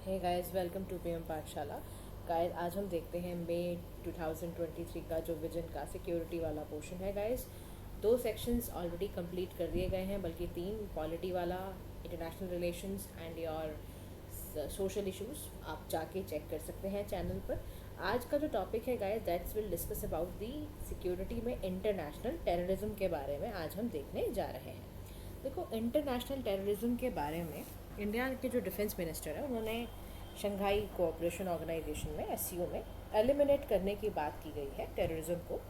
Hey guys, welcome to PM Pathshala. Guys, आज हम देखते हैं मई 2023 का जो विजन का सिक्योरिटी वाला पोर्शन है। गाइस, दो सेक्शंस ऑलरेडी कंप्लीट कर दिए गए हैं, बल्कि तीन, पॉलिटी वाला, international relations and your social issues. आप जाके चेक कर सकते हैं चैनल पर। आज का जो टॉपिक है guys, that's will discuss about the security में इंटरनेशनल टेररिज्म के बारे में आज हम देखने जा रहे हैं। देखो, इंटरनेशनल टेररिज्म के बारे में इंडिया के जो डिफेंस मिनिस्टर है उन्होंने शंघाई कोऑपरेशन ऑर्गेनाइजेशन में एससीओ में एलिमिनेट करने की बात की गई है टेररिज्म को,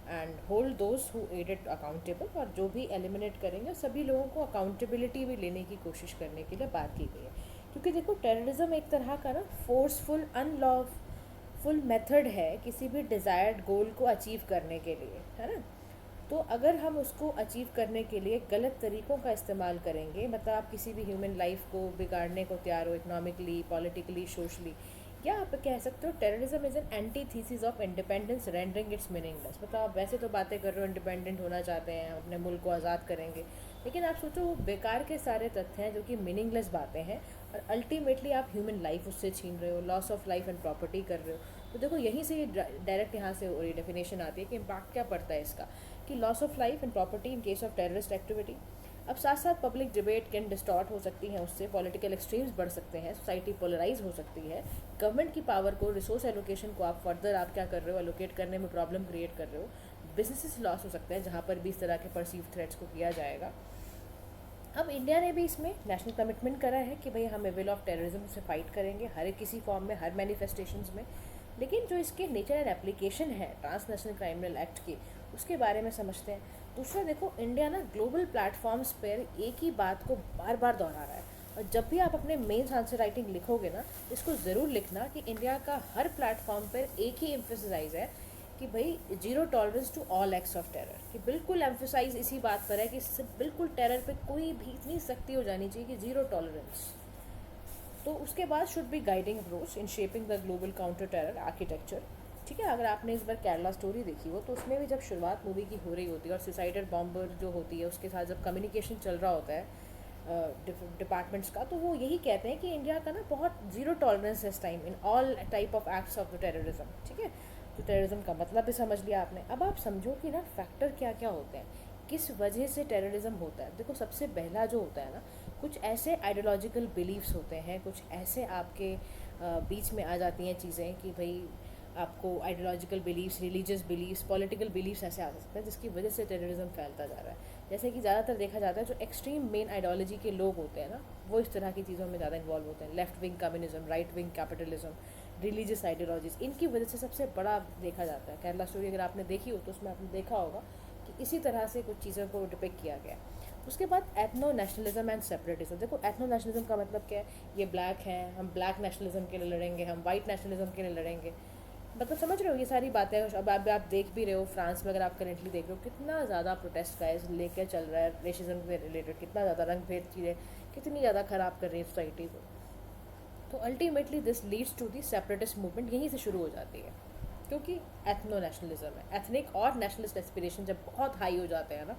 and hold those who aided accountable. और जो भी एलिमिनेट करेंगे सभी लोगों को अकाउंटेबिलिटी भी लेने की कोशिश करने के लिए बात की गई है। क्योंकि देखो, टेररिज्म एक तरह का ना फोर्सफुल अनलॉफुल मेथड है किसी भी डिज़ायर्ड गोल को अचीव करने के लिए, है ना। तो अगर हम उसको अचीव करने के लिए गलत तरीक़ों का इस्तेमाल करेंगे, मतलब आप किसी भी ह्यूमन लाइफ को बिगाड़ने को तैयार हो, इकोनॉमिकली, पॉलिटिकली, सोशली, या आप कह सकते हो terrorism is an antithesis of independence rendering it's meaningless. मतलब आप वैसे तो बातें कर रहे हो, इंडिपेंडेंट होना चाहते हैं, अपने मुल्क को आज़ाद करेंगे, लेकिन आप सोचो वो बेकार के सारे तथ्य हैं जो कि मीनिंगलेस बातें हैं, और अल्टीमेटली आप ह्यूमन लाइफ उससे छीन रहे हो, loss of life and property कर रहे हो। तो देखो, यहीं से ये डायरेक्ट यहाँ से और ये डेफिनेशन आती है कि इम्पैक्ट क्या पड़ता है इसका, कि loss of life and property in case of terrorist activity. अब साथ साथ पब्लिक डिबेट कैन डिस्टॉर्ट हो सकती है, उससे पॉलिटिकल एक्सट्रीम्स बढ़ सकते हैं, सोसाइटी पोलराइज हो सकती है, गवर्नमेंट की पावर को, रिसोर्स एलोकेशन को आप फर्दर आप क्या कर रहे हो, एलोकेट करने में प्रॉब्लम क्रिएट कर रहे हो, बिजनेसेस लॉस हो सकते हैं जहाँ पर भी इस तरह के परसीव थ्रेट्स को किया जाएगा। अब इंडिया ने भी इसमें नेशनल कमिटमेंट करा है कि भाई हम विल ऑफ टेररिज्म से फाइट करेंगे हर एक किसी फॉर्म में, हर मैनिफेस्टेशंस में। लेकिन जो इसके नेचर एंड एप्लीकेशन है ट्रांसनेशनल क्राइमिनल एक्ट की, उसके बारे में समझते हैं। दूसरा, देखो, इंडिया ना ग्लोबल प्लेटफॉर्म्स पर एक ही बात को बार बार दोहरा रहा है, और जब भी आप अपने मेंस आंसर राइटिंग लिखोगे ना, इसको ज़रूर लिखना कि इंडिया का हर प्लेटफॉर्म पर एक ही एम्फेसाइज है कि भाई zero tolerance to all acts of terror. कि बिल्कुल एम्फेसाइज इसी बात पर है कि बिल्कुल टेरर पे कोई भी इतनी सख्ती हो जानी चाहिए कि जीरो टॉलरेंस। तो उसके बाद should be guiding approach in shaping the global counter terror architecture. ठीक है, अगर आपने इस बार केरला स्टोरी देखी हो तो उसमें भी जब शुरुआत मूवी की हो रही होती है और सुसाइडल बॉम्बर जो होती है उसके साथ जब कम्युनिकेशन चल रहा होता है डिपार्टमेंट्स का, तो वो यही कहते हैं कि इंडिया का ना बहुत ज़ीरो टॉलरेंस है इस time in all type of acts of the terrorism. ठीक है, तो टेररिज्म का मतलब भी समझ लिया आपने। अब आप समझो कि ना फैक्टर क्या क्या होते हैं, किस वजह से टेररिज्म होता है। देखो, सबसे पहला जो होता है ना, कुछ ऐसे आइडियोलॉजिकल बिलीव्स होते हैं, कुछ ऐसे आपके बीच में आ जाती हैं चीज़ें कि भाई आपको ideological beliefs, religious beliefs, political beliefs ऐसे आ सकते हैं जिसकी वजह से टेररिज्म फैलता जा रहा है। जैसे कि ज़्यादातर देखा जाता है जो एक्सट्रीम मेन आइडियोलॉजी के लोग होते हैं ना, वो इस तरह की चीज़ों में ज़्यादा इन्वॉल्व होते हैं। Left wing communism, right wing capitalism, religious ideologies, इनकी वजह से सबसे बड़ा देखा जाता है। केरला स्टोरी अगर आपने देखी हो तो उसमें आपने देखा होगा कि इसी तरह से कुछ चीज़ों को डिपिक्ट किया गया। उसके बाद एथनो नेशनलिज्म एंड सेपरेटिज्म। देखो, एथनो नेशनलिज्म का मतलब क्या है, ये ब्लैक हैं, हम ब्लैक नेशनलिज्म के लिए लड़ेंगे, हम वाइट नेशनलिज्म के लिए लड़ेंगे। मतलब समझ रहे हो ये सारी बातें। अब आप देख भी रहे हो फ्रांस में, अगर आप करेंटली देख रहे हो कितना ज़्यादा प्रोटेस्ट का लेकर चल रहा है रेसिज्म के रिलेटेड, कितना ज़्यादा रंग भेद चीज़ें कितनी ज़्यादा ख़राब कर रही है सोसाइटी को। तो ultimately this leads to the separatist movement, यहीं से शुरू हो जाती है, क्योंकि एथनो नेशनलिज्म है। एथनिक और नेशनलिस्ट एस्पिरेशन जब बहुत हाई हो जाते हैं ना,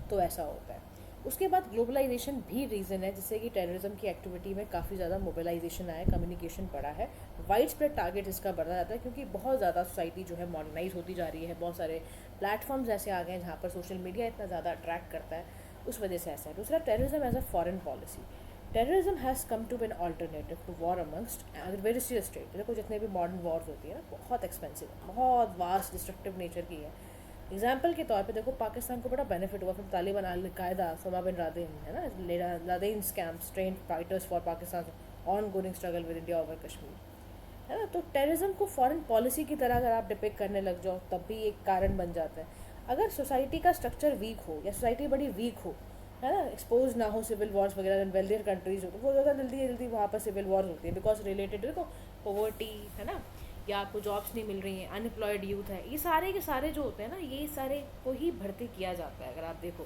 तो ऐसा होता है। उसके बाद ग्लोबलाइजेशन भी रीज़न है जिससे कि टेररिज्म की एक्टिविटी में काफ़ी ज़्यादा मोबिलाइजेशन आया, कम्युनिकेशन बढ़ा है, वाइड स्प्रेड टारगेट इसका बढ़ा जाता है, क्योंकि बहुत ज़्यादा सोसाइटी जो है मॉडर्नाइज होती जा रही है, बहुत सारे प्लेटफॉर्म्स ऐसे आ गए हैं जहाँ पर सोशल मीडिया इतना ज़्यादा अट्रैक्ट करता है, उस वजह से ऐसा है। दूसरा, terrorism as a foreign policy. Terrorism has come to be an alternative to war amongst very serious state. देखो, जितने भी मॉडर्न वॉर्स होती है ना, बहुत एक्सपेंसिव है, बहुत वास्ट डिस्ट्रक्टिव नेचर की है। एग्जाम्पल के तौर पे देखो, पाकिस्तान को बड़ा बेनिफिट हुआ फिर Taliban, Al Qaeda, Osama bin Laden, है ना, Laden scams, train fighters for Pakistan, ongoing struggle with India over Kashmir, है ना। तो टेररिज्म को फॉरेन पॉलिसी की तरह अगर आप डिपिक्ट करने लग जाओ तब भी एक कारण बन जाता है। अगर सोसाइटी का स्ट्रक्चर वीक हो या सोसाइटी बड़ी वीक हो, है ना, एक्सपोज ना हो सिविल वॉर्स वगैरह, वेल्दियर कंट्रीज हो तो वो ज़्यादा जल्दी जल्दी वहाँ पर सिविल वॉर्स होती है, बिकॉज रिलेटेड देखो पॉवर्टी, है ना, या आपको जॉब्स नहीं मिल रही हैं, अनएम्प्लॉयड यूथ है, ये सारे के सारे जो होते हैं ना, ये सारे को ही भर्ती किया जाता है। अगर आप देखो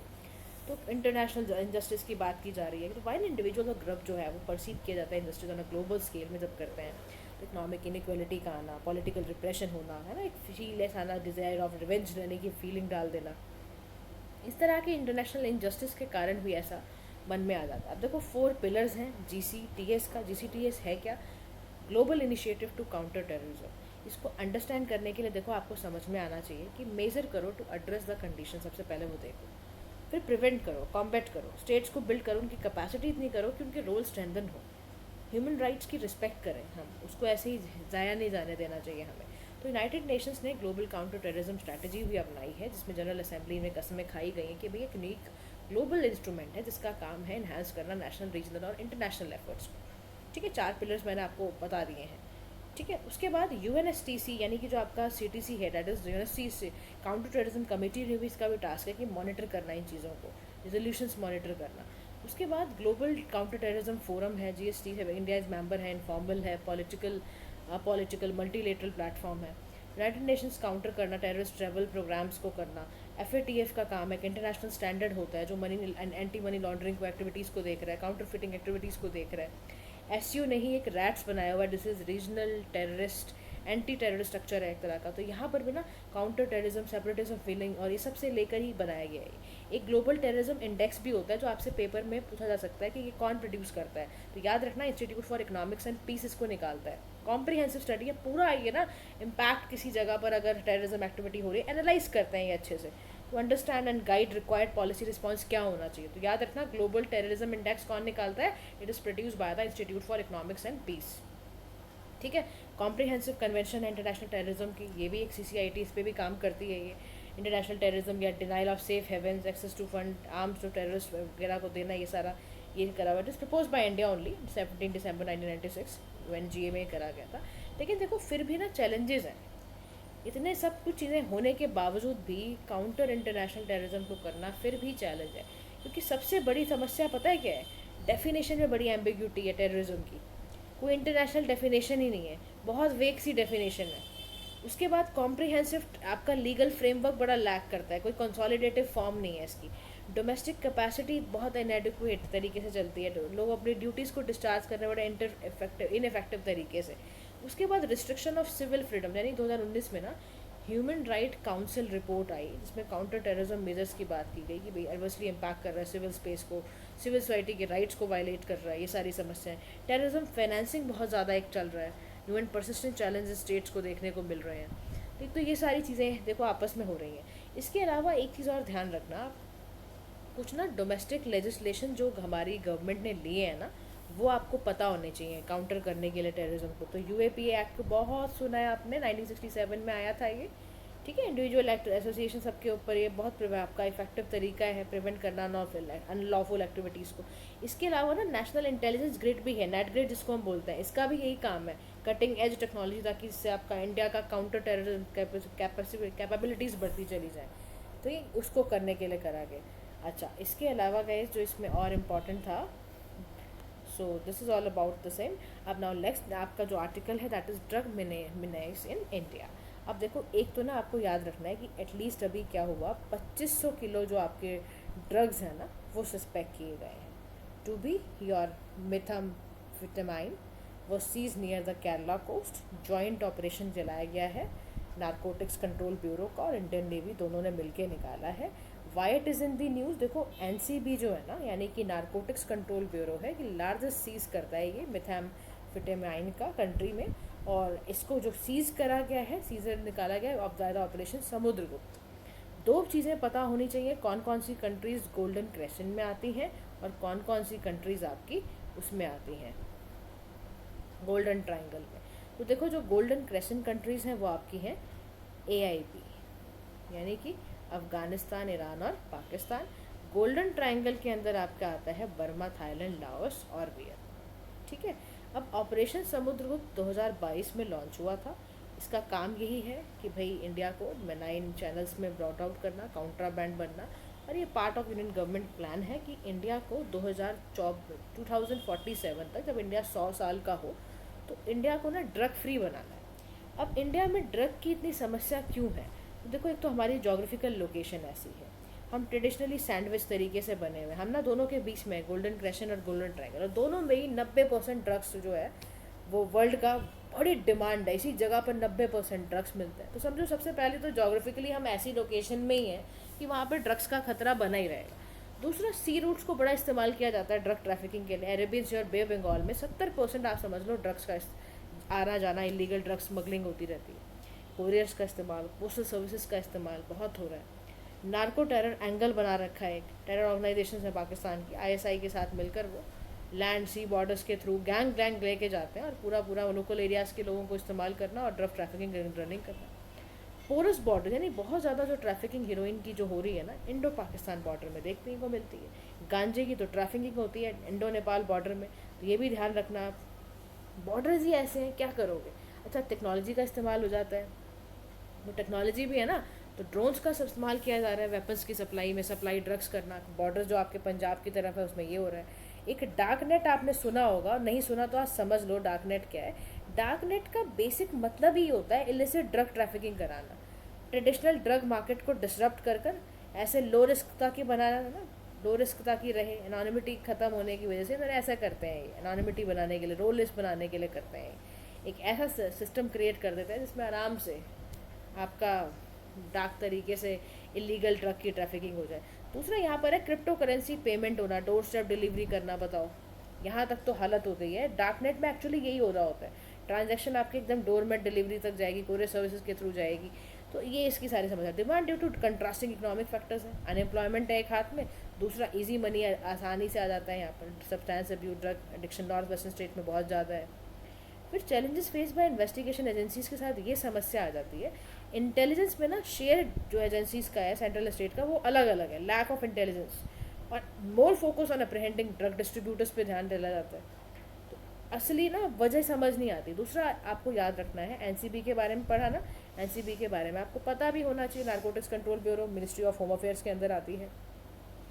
तो इंटरनेशनल इंजस्टिस की बात की जा रही है, तो वाइल इंडिविजुअल और ग्रुप जो है वो परसीव किया जाता है injustice on a global scale में जब करते हैं, तो इकोनॉमिक इनइक्वालिटी का आना, पॉलिटिकल रिप्रेशन होना, है ना, एक फीललेस आना, डिज़ायर ऑफ रिवेंज लेने की फीलिंग डाल देना, इस तरह के इंटरनेशनल इनजस्टिस के कारण भी ऐसा मन में आ जाता है। अब देखो, 4 पिलर्स हैं जीसीटीएस का। जीसीटीएस है क्या? Global initiative to counter terrorism. इसको अंडरस्टैंड करने के लिए देखो आपको समझ में आना चाहिए कि मेजर करो टू एड्रेस द कंडीशन, सबसे पहले वो देखो, फिर प्रिवेंट करो, कॉम्बैट करो, स्टेट्स को बिल्ड करो, उनकी कैपेसिटी इतनी करो कि उनके रोल स्ट्रेंथन हो, ह्यूमन राइट्स की रिस्पेक्ट करें, हम उसको ऐसे ही ज़ाया नहीं जाने देना चाहिए हमें। तो यूनाइटेड नेशंस ने ग्लोबल काउंटर टेररिज्म स्ट्रैटेजी भी अपनाई है, जिसमें जनरल असेंबली में कस्में खाई गई हैं कि भाई एक यूनिक ग्लोबल इंस्ट्रूमेंट है जिसका काम है इन्हांस करना नेशनल, रीजनल और इंटरनेशनल एफर्ट्स को। ठीक है, 4 पिलर्स मैंने आपको बता दिए हैं। ठीक है, उसके बाद यूएनएसटीसी यानी कि जो आपका सीटीसी है, that is UNSTC counter terrorism committee ने भी इसका भी टास्क है कि मॉनिटर करना इन चीज़ों को, रेजोल्यूशंस मॉनिटर करना। उसके बाद ग्लोबल काउंटर टेररिज्म फोरम है, जीएसटी है, इंडिया इज मेंबर है, इनफॉर्मल है, पॉलिटिकल मल्टीलेटरल प्लेटफॉर्म है। यूनाइटेड नेशंस काउंटर करना, टेररिस्ट ट्रैवल प्रोग्राम्स को करना। एफएटीएफ का काम है कि इंटरनेशनल स्टैंडर्ड होता है जो मनी एंटी मनी लॉन्ड्रिंग को एक्टिविटीज़ को देख रहा है, काउंटर फिटिंग एक्टिविटीज़ को देख रहा है। एसयू ने ही एक रैट्स बनाया हुआ है, this is regional terrorist anti terrorist structure है एक तरह का। तो यहाँ पर भी ना काउंटर टेररिज्म, सेपरेटिज्म फीलिंग और ये सब से लेकर ही बनाया गया है। एक ग्लोबल टेररिज्म इंडेक्स भी होता है जो आपसे पेपर में पूछा जा सकता है कि ये कौन प्रोड्यूस करता है, तो याद रखना institute for economics and peace इसको निकालता है। कॉम्प्रिहेंसिव स्टडी है, पूरा आइए ना इम्पैक्ट किसी जगह पर अगर टेररिज्म एक्टिविटी हो रही है, एनालाइज करते हैं ये अच्छे से, to understand and guide required policy response क्या होना चाहिए। तो याद रखना ग्लोबल टेररिज्म इंडेक्स कौन निकालता है, it is produce by the institute for economics and peace. ठीक है, कॉम्प्रिहेंसिव कन्वेंशन है इंटरनेशनल टेररिज्म की, ये भी एक सीसीआईटी इस पर भी काम करती है। ये इंटरनेशनल टेररिज्म या denial of safe havens, access to fund, arms to terrorist वगैरह को देना, ये सारा ये करा हुआ। It is propose by India only 17 दिसंबर 1996 यूएनजीए में करा गया था। लेकिन देखो फिर भी ना चैलेंजेस हैं, इतने सब कुछ चीज़ें होने के बावजूद भी काउंटर इंटरनेशनल टेररिज्म को करना फिर भी चैलेंज है, क्योंकि सबसे बड़ी समस्या पता है क्या है, डेफिनेशन में बड़ी एम्बिग्यूटी है टेररिज्म की, कोई इंटरनेशनल डेफिनेशन ही नहीं है, बहुत वेग सी डेफिनेशन है। उसके बाद कॉम्प्रिहेंसिव आपका लीगल फ्रेमवर्क बड़ा लैक करता है, कोई कंसोलिडेटिव फॉर्म नहीं है इसकी। डोमेस्टिक कैपेसिटी बहुत इनएडिक्वेट तरीके से चलती है, लोग अपनी ड्यूटीज़ को डिस्चार्ज करने बड़े इनफेक्टिव तरीके से। उसके बाद रिस्ट्रिक्शन ऑफ सिविल फ्रीडम, यानी 2019 में ना ह्यूमन राइट काउंसिल रिपोर्ट आई जिसमें काउंटर टेररिज्म मेजर्स की बात की गई कि भाई एडवर्सली इम्पैक्ट कर रहा है सिविल स्पेस को, सिविल सोसाइटी के राइट्स को वायलेट कर रहा है, ये सारी समस्याएं। टेररिज्म फाइनेंसिंग बहुत ज़्यादा एक चल रहा है, new and persistent challenges states को देखने को मिल रहे हैं। तो ये सारी चीज़ें देखो आपस में हो रही हैं। इसके अलावा एक चीज़ और ध्यान रखना, कुछ ना डोमेस्टिक लेजिस्लेशन जो हमारी गवर्नमेंट ने लिए हैं ना, वो आपको पता होने चाहिए काउंटर करने के लिए टेररिज्म को। तो यूएपीए एक्ट बहुत सुना है आपने, 1967 में आया था ये। ठीक है, इंडिविजुअल एक्ट एसोसिएशन सबके ऊपर ये बहुत आपका इफेक्टिव तरीका है प्रिवेंट करना अनलॉफुल एक्टिविटीज़ को। इसके अलावा ना नेशनल इंटेलिजेंस ग्रिड भी है, नेट ग्रिड जिसको हम बोलते हैं, इसका भी यही काम है, कटिंग एज टेक्नोलॉजी, ताकि इससे आपका इंडिया का काउंटर टेररिज्म कैपेबिलिटीज़ बढ़ती चली जाए। तो ये उसको करने के लिए करा गया। अच्छा, इसके अलावा गए जो इसमें और इम्पॉर्टेंट था, so this is all about the same. अब नाउ नेक्स्ट आपका जो आर्टिकल है that is drug menace in India. अब देखो एक तो ना आपको याद रखना है कि एटलीस्ट अभी क्या हुआ, 2500 किलो जो आपके ड्रग्स हैं ना वो सस्पेक्ट किए गए हैं टू बी योर मेथाम्फेटामाइन वो seize near the Kerala coast. Joint operation चलाया गया है, नारकोटिक्स कंट्रोल ब्यूरो का और इंडियन नेवी दोनों ने मिलकर निकाला है। Why it is in the news, देखो एनसीबी जो है ना यानी कि नारकोटिक्स कंट्रोल ब्यूरो है कि लार्जेस्ट सीज करता है ये मेथाम्फेटामाइन का कंट्री में, और इसको जो सीज़ करा गया है, सीजर निकाला गया है ऑब्जायदा ऑपरेशन समुद्रगुप्त। दो चीज़ें पता होनी चाहिए, कौन कौन सी कंट्रीज़ गोल्डन क्रेसेंट में आती हैं और कौन कौन सी कंट्रीज़ आपकी उसमें आती हैं गोल्डन ट्रायंगल में। तो देखो जो गोल्डन क्रेसेंट कंट्रीज़ हैं वो आपकी हैं AIP यानी कि अफ़गानिस्तान, ईरान और पाकिस्तान। गोल्डन ट्रायंगल के अंदर आपका आता है बर्मा, थाईलैंड, लाओस और वियतनाम। ठीक है, अब ऑपरेशन समुद्रगुप्त 2022 में लॉन्च हुआ था। इसका काम यही है कि भाई इंडिया को 9 चैनल्स में ब्रॉट आउट करना, काउंट्राबैंड बनना, और ये part of union government plan है कि इंडिया को 2047 तक, जब इंडिया 100 साल का हो, तो इंडिया को ना ड्रग फ्री बनाना है। अब इंडिया में ड्रग की इतनी समस्या क्यों है, तो देखो एक तो हमारी जोग्राफिकल लोकेशन ऐसी है, हम ट्रेडिशनली सैंडविच तरीके से बने हुए, हम ना दोनों के बीच में गोल्डन क्रेसेंट और गोल्डन ट्रायंगल, और दोनों में ही 90% ड्रग्स जो है वो वर्ल्ड का बड़ी डिमांड है, इसी जगह पर 90% ड्रग्स मिलते हैं। तो समझो सबसे पहले तो जोग्राफिकली हम ऐसी लोकेशन में ही हैं कि वहाँ पर ड्रग्स का खतरा बना ही रहेगा। दूसरा, सी रूट्स को बड़ा इस्तेमाल किया जाता है ड्रग ट्रैफिकिंग के लिए। अरेबियन सी और बे बंगाल में 70% आप समझ लो ड्रग्स का आना जाना इलीगल ड्रग स्मगलिंग होती रहती है। कोरियर्स का इस्तेमाल, पोस्टल सर्विसेज का इस्तेमाल बहुत हो रहा है। नार्को टेरर एंगल बना रखा है एक टेरर ऑर्गेनाइजेशन है पाकिस्तान की, आईएसआई के साथ मिलकर वो लैंड सी बॉर्डर्स के थ्रू गैंग लेके जाते हैं और पूरा पूरा लोकल एरियाज़ के लोगों को इस्तेमाल करना और ड्रग ट्रैफिकिंग रनिंग करना। पोरस बॉर्डर यानी बहुत ज़्यादा जो ट्रैफिकिंग हीरोइन की जो हो रही है ना, इंडो पाकिस्तान बॉर्डर में देखने को मिलती है। गांजे की तो ट्रैफिकिंग होती है इंडो नेपाल बॉर्डर में, तो ये भी ध्यान रखना आप। बॉर्डर्स ही ऐसे हैं, क्या करोगे। अच्छा, टेक्नोलॉजी का इस्तेमाल हो जाता है, वो टेक्नोलॉजी भी है ना, तो ड्रोन्स का इस्तेमाल किया जा रहा है वेपन्स की सप्लाई में, सप्लाई ड्रग्स करना। बॉर्डर जो आपके पंजाब की तरफ है उसमें ये हो रहा है। एक डार्क नेट आपने सुना होगा, नहीं सुना तो आज समझ लो डार्क नेट क्या है। डार्क नेट का बेसिक मतलब ही होता है इलिसिट ड्रग ट्रैफिकिंग कराना, ट्रेडिशनल ड्रग मार्केट को डिसरप्ट कर कर ऐसे लो रिस्क ताकि बनाना ना, लो रिस्क ताकि रहे, एनोनिमिटी ख़त्म होने की वजह से इन्होंने ऐसा करते हैं, ये एनोनिमिटी बनाने के लिए, लो लिस्ट बनाने के लिए करते हैं। एक ऐसा सिस्टम क्रिएट कर देते हैं जिसमें आराम से आपका डार्क तरीके से इलीगल ड्रग की ट्रैफिकिंग हो जाए। दूसरा यहाँ पर है क्रिप्टो करेंसी पेमेंट होना, डोर स्टेप डिलीवरी करना। बताओ, यहाँ तक तो हालत हो गई है। डार्क नेट में एक्चुअली यही हो रहा होता है, ट्रांजैक्शन आपके एकदम डोर में डिलीवरी तक जाएगी, कोरियर सर्विसेज के थ्रू जाएगी। तो ये इसकी सारी समस्या। Demand due to contrasting economic factors है, अनएम्प्लॉयमेंट है एक हाथ में, दूसरा इजी मनी आसानी से आ जाता है यहाँ पर। Substance abuse, drug addiction north western state में बहुत ज़्यादा है। फिर challenges face by investigation agencies के साथ ये समस्या आ जाती है, इंटेलिजेंस में ना शेयर जो एजेंसीज का है सेंट्रल स्टेट का वो अलग अलग है, लैक ऑफ इंटेलिजेंस, और more focus on apprehending drug distributors पे ध्यान दिया जाता है। तो असली ना वजह समझ नहीं आती। दूसरा आपको याद रखना है, एनसीबी के बारे में पढ़ा ना, एनसीबी के बारे में आपको पता भी होना चाहिए। Narcotics control bureau ministry of home affairs के अंदर आती है,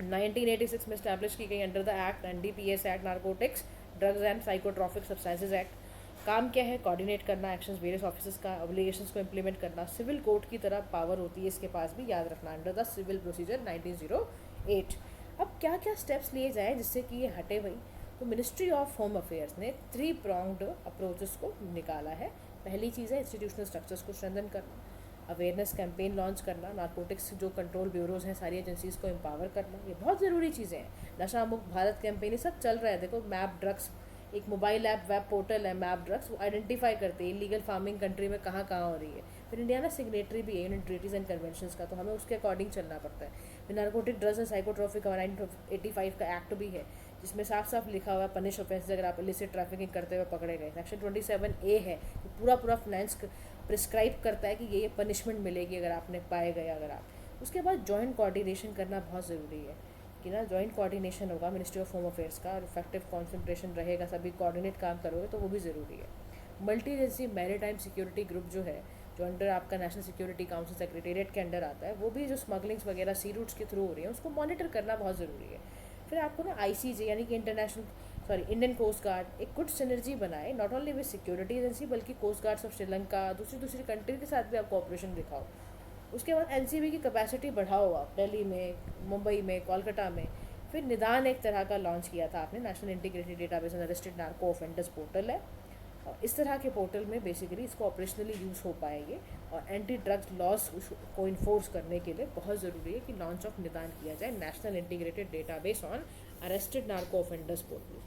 1986 में स्टैब्लिश की गई under the act NDPS act, narcotics drugs and psychotropic substances act. काम क्या है, कोऑर्डिनेट करना एक्शंस वेरियस ऑफिसर्स का, ऑब्लिगेशंस को इम्प्लीमेंट करना। सिविल कोर्ट की तरह पावर होती है इसके पास भी, याद रखना, अंडर द सिविल प्रोसीजर 1908। अब क्या क्या स्टेप्स लिए जाएँ जिससे कि ये हटे भाई, तो मिनिस्ट्री ऑफ होम अफेयर्स ने 3 pronged अप्रोचेस को निकाला है। पहली चीज़ है इंस्टीट्यूशनल स्ट्रक्चर्स को स्ट्रेंथन करना, अवेयरनेस कैंपेन लॉन्च करना, नारकोटिक्स जो कंट्रोल ब्यूरोज हैं सारी एजेंसीज को एम्पावर करना, ये बहुत ज़रूरी चीज़ें हैं। नशा मुक्त भारत कैंपेन ये सब चल रहा है। देखो, मैप ड्रग्स एक मोबाइल ऐप वेब पोर्टल है, मैप ड्रग्स, वो आइडेंटिफाई करते हैं इलीगल फार्मिंग कंट्री में कहाँ कहाँ हो रही है। फिर इंडिया ना सिग्नेटरी भी है यूनियन ट्रीटीज़ एंड कन्वेंशंस का, तो हमें उसके अकॉर्डिंग चलना पड़ता है। फिर नारकोटिक ड्रग्स एंड साइकोट्रॉपिक 1985 का एक्ट भी है जिसमें साफ साफ लिखा हुआ है पनिश ऑफेंस अगर आप इलिसिट ट्रैफिकिंग करते हुए पकड़े गए। सेक्शन 27A है, तो पूरा पूरा फाइनेंस प्रिस्क्राइब करता है कि ये पनिशमेंट मिलेगी अगर आपने पाए गए। अगर आप उसके बाद जॉइंट कोऑर्डिनेशन करना बहुत ज़रूरी है कि ना, जॉइंट कोऑर्डिनेशन होगा मिनिस्ट्री ऑफ होम अफेयर्स का और इफेक्टिव कॉन्सेंट्रेशन रहेगा, सभी कोऑर्डिनेट काम करोगे तो वो भी ज़रूरी है। Multi agency maritime security group जो है, जो अंडर आपका नेशनल सिक्योरिटी काउंसिल सेक्रेटेरिएट के अंडर आता है, वो भी जो स्मगलिंग्स वगैरह सी रूट्स के थ्रू हो रही है उसको मॉनिटर करना बहुत ज़रूरी है। फिर आपको ना आईसीजे यानी कि इंडियन कोस्ट गार्ड एक गुड सिनर्जी बनाए, not only with security agency बल्कि कोस्ट गार्ड्स ऑफ श्रीलंका, दूसरी कंट्री के साथ भी आप कोऑपरेशन दिखाओ। उसके बाद एनसीबी की कैपेसिटी बढ़ाओ आप, दिल्ली में, मुंबई में, कोलकाता में। फिर निदान एक तरह का लॉन्च किया था आपने, national integrated database and arrested narco offenders portal है, और इस तरह के पोर्टल में बेसिकली इसको ऑपरेशनली यूज़ हो पाएंगे। और एंटी ड्रग्स लॉस को इन्फोर्स करने के लिए बहुत ज़रूरी है कि लॉन्च ऑफ निदान किया जाए, national integrated database on arrested narco offenders portal,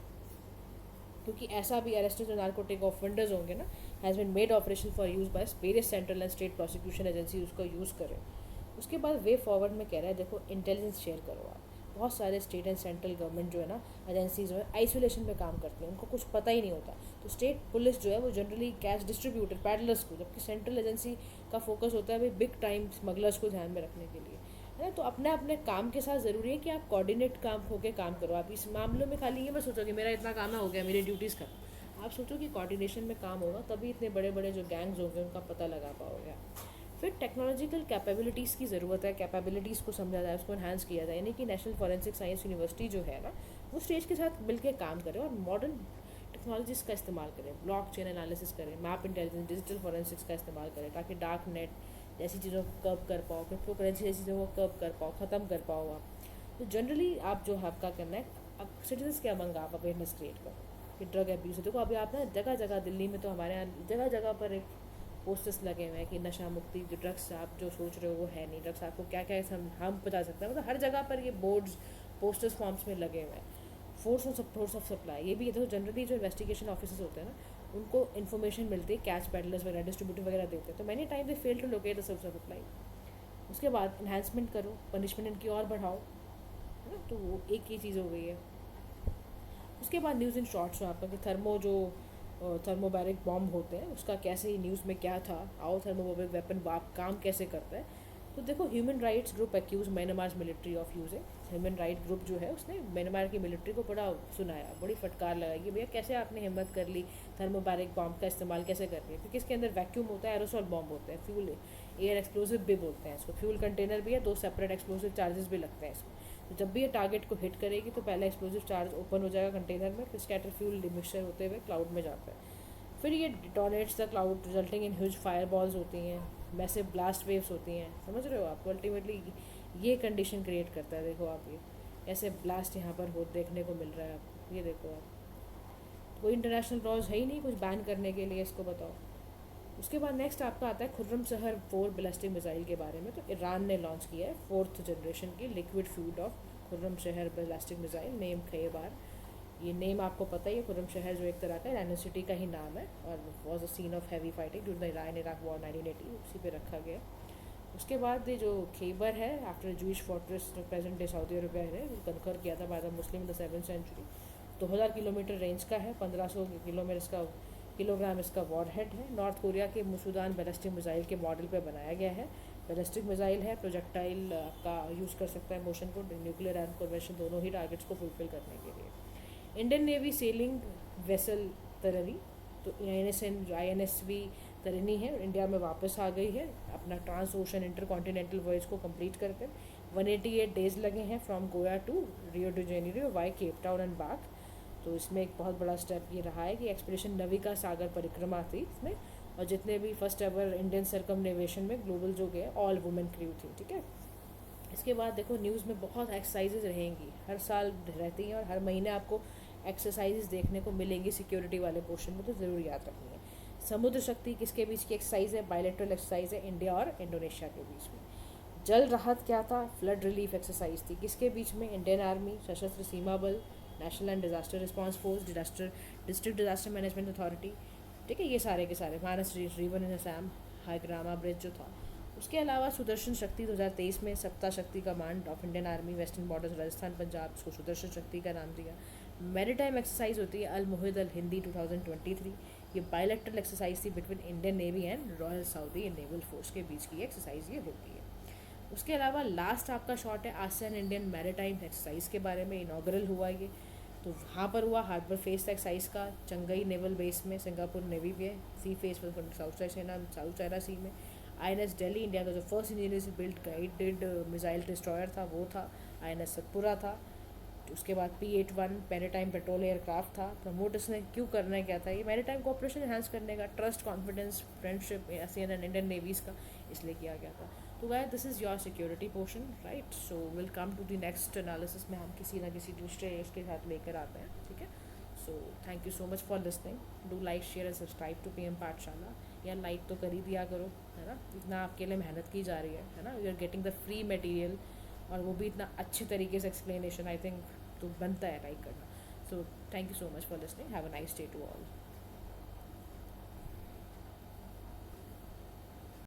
क्योंकि ऐसा भी अरेस्टेड जो नार्कोटिक ऑफेंडर्स होंगे ना, has been made operation for use by various central and state prosecution agency उसको यूज़ करें। उसके बाद वे फॉरवर्ड में कह रहा है, देखो इंटेलिजेंस शेयर करो आप। बहुत सारे स्टेट एंड सेंट्रल गवर्नमेंट जो है ना, एजेंसीज जो है आइसोलेशन में काम करती हैं, उनको कुछ पता ही नहीं होता। तो स्टेट पुलिस जो है वो जनरली कैश डिस्ट्रीब्यूटर पैडलर्स को, जबकि सेंट्रल एजेंसी का फोकस होता है भाई बिग टाइम स्मगलर्स को ध्यान में रखने के लिए, है ना। तो अपने अपने काम के साथ ज़रूरी है कि आप कोऑर्डिनेट काम होकर काम करो। आप इस मामलों में खाली ये मत सोचो कि मेरा इतना काम है, हो गया, मेरी ड्यूटीज़ खत्म। आप सोचो कि कोऑर्डिनेशन में काम होगा, तभी इतने बड़े बड़े जो गैंग्स होंगे उनका पता लगा पाओगे आप। फिर टेक्नोलॉजिकल कैपेबिलिटीज़ की ज़रूरत है, कैपेबिलिटीज़ को समझा जाए, उसको एनहांस किया जाए, यानी कि नेशनल फॉरेंसिक साइंस यूनिवर्सिटी जो है ना, वो स्टेज के साथ मिलकर काम करे और मॉडर्न टेक्नोलॉजीज़ का इस्तेमाल करें, ब्लॉकचेन एनालिसिस करें, मैप इंटेलिजेंस, डिजिटल फॉरेंसिक्स का इस्तेमाल करें, ताकि डार्क नेट जैसी चीज़ों को कर्व कर पाओ, क्रिप्टो करेंसी जैसी चीज़ों को कर्व कर पाओ, ख़त्म कर पाओ आप। तो जनरली आप जो आपका करना है, अब सिटीजन्स के अमंग आप अवेयरनेस क्रिएट करो कि ड्रग एब्यूज़ है। देखो अभी आप ना जगह जगह, दिल्ली में तो हमारे यहाँ जगह जगह पर एक पोस्टर्स लगे हुए हैं कि नशा मुक्ति, जो ड्रग्स आप जो सोच रहे हो वो है नहीं, ड्रग्स आपको क्या क्या है हम बता सकते हैं। मतलब हर जगह पर ये बोर्ड्स पोस्टर्स फॉर्म्स में लगे हुए हैं। फोर्स ऑफ सप्लाई ये भी है। तो जनरली जो इन्वेस्टिगेशन ऑफिसर्स होते हैं ना, उनको इन्फॉर्मेशन मिलती है, कैच पैडलर्स वगैरह डिस्ट्रीब्यूटर वगैरह देते हैं, तो many time they fail to locate the source of supply. उसके बाद इन्हांसमेंट करो, पनिशमेंट इनकी और बढ़ाओ, है ना, तो वो एक ही चीज़ हो गई है। उसके बाद न्यूज़ इन शॉर्ट्स में आपका कि थर्मोबैरिक बॉम्ब होते हैं, उसका कैसे न्यूज़ में क्या था, आओ थर्मोबैरिक वेपन काम कैसे करता है। तो देखो, human rights group accuse Myanmar military of using, human right group जो है उसने म्यांमार की मिलिट्री को बड़ा सुनाया, बड़ी फटकार लगाई कि भैया कैसे आपने हिम्मत कर ली थर्मोबैरिक बॉम्ब का इस्तेमाल कैसे कर लिया, क्योंकि इसके अंदर वैक्यूम होता है, एरोसॉल बॉम्ब होता है, फ्यूल एयर एक्सप्लोसिव भी बोलते हैं इसको, फ्यूल कंटेनर भी है, 2 सेपरेट एक्सप्लोसिव चार्जेस भी लगते हैं इसमें। तो जब भी ये टारगेट को हिट करेगी तो पहला एक्सप्लोसिव चार्ज ओपन हो जाएगा कंटेनर में, फिर स्कैटर फ्यूल मिक्सचर होते हुए क्लाउड में जाता है, फिर ये detonates the cloud resulting in huge fire balls होती हैं, मैसिव ब्लास्ट वेव्स होती हैं, समझ रहे हो आप। अल्टीमेटली ये कंडीशन क्रिएट करता है, देखो आप ये ऐसे ब्लास्ट यहाँ पर हो देखने को मिल रहा है, आप ये देखो आप, कोई इंटरनेशनल लॉज है ही नहीं कुछ बैन करने के लिए, इसको बताओ। उसके बाद नेक्स्ट आपका आता है खुर्रम शहर 4 बैलिस्टिक मिसाइल के बारे में। तो ईरान ने लॉन्च किया है 4th जनरेशन की लिक्विड फ्यूल्ड ऑफ खुर्रम शहर बैलिस्टिक मिसाइल, नेम खैबर। ये नेम आपको पता ही है, खुर्रम शहर जो एक तरह का इरानी सिटी का ही नाम है और was a scene of heavy fighting during the Iran Iraq war 1980, उसी पे रखा गया। उसके बाद ये जो खैबर है, आफ्टर जूइश फोर्ट्रेस जो प्रेजेंट डे सऊदी अरबिया है, कंकर किया था by the Muslim in the 7th century, 2000 kilometre range का है, 1500 किलोग्राम इसका वॉरहेड है। नॉर्थ कोरिया के मुसूदान बैलिस्टिक मिसाइल के मॉडल पे बनाया गया है। बैलिस्टिक मिसाइल है, प्रोजेक्टाइल का यूज़ कर सकता है मोशन को, न्यूक्लियर एंड कन्वेंशन दोनों ही टारगेट्स को फुलफिल करने के लिए। इंडियन नेवी सेलिंग वेसल तरनी, तो INSV तरनी है, इंडिया में वापस आ गई है अपना trans ocean intercontinental voyage को कंप्लीट करके। 188 डेज लगे हैं from Goa to Rio de Janeiro via Cape Town and back. तो इसमें एक बहुत बड़ा स्टेप ये रहा है कि एक्सपीडिशन नविका सागर परिक्रमा थी इसमें, और जितने भी फर्स्ट एवर इंडियन सर्कमनेवेशन में ग्लोबल जो गए ऑल वुमेन क्रू थी, ठीक है। इसके बाद देखो न्यूज़ में बहुत एक्सरसाइजेज रहेंगी, हर साल रहती हैं और हर महीने आपको एक्सरसाइजेज देखने को मिलेंगी सिक्योरिटी वाले पोर्शन में, तो ज़रूर याद रखनी है। समुद्र शक्ति किसके बीच की एक्सरसाइज है, बायलैटरल एक्सरसाइज है इंडिया और इंडोनेशिया के बीच में। जल राहत क्या था, फ्लड रिलीफ एक्सरसाइज थी, किसके बीच में, इंडियन आर्मी, सशस्त्र सीमा बल, national and disaster response force, district disaster management authority, ठीक है, ये सारे के सारे, मानस रिवर इन असम, हाईग्रामा ब्रिज जो था। उसके अलावा सुदर्शन शक्ति 2023 में सप्ता शक्ति command of Indian army western borders Rajasthan Punjab, इसको सुदर्शन शक्ति का नाम दिया। मैरीटाइम एक्सरसाइज होती है अल मुहिद अल हिंदी 2023, ये बायलैटरल एक्सरसाइज थी between Indian navy and royal Saudi naval force के बीच की एक्सरसाइज ये होती है। उसके अलावा लास्ट आपका शॉट है आसियान इंडियन मैरीटाइम एक्सरसाइज के बारे में, इनॉग्रल हुआ ये, तो वहाँ पर हुआ हार्बर फेस एक्सरसाइज का चंगई नेवल बेस में, सिंगापुर नेवी भी है, सी फेस साउथ चाइना सी में। INS दिल्ली इंडिया का जो first engineer built guided missile destroyer था वो था, INS सतपुरा था। उसके बाद P-81 मैरीटाइम पेट्रोल एयरक्राफ्ट था। प्रमोट इसने क्यों करना है, क्या था ये, मैरीटाइम कोऑपरेशन एनहांस करने का, trust confidence friendship ASEAN and Indian navies का, इसलिए किया गया था। तो guys this is your security portion, right. So will come to the next analysis में हम किसी ना किसी दूसरे उसके साथ लेकर आते हैं, ठीक है। So thank you so much for listening, do like share and subscribe to PM Pathshala, या लाइक तो कर ही दिया करो, है ना, इतना आपके लिए मेहनत की जा रही है ना, you are getting the free material, और वो भी इतना अच्छी तरीके से एक्सप्लेनेशन, आई थिंक तो बनता है लाइक करना। So thank you so much for listening, have a nice day to all.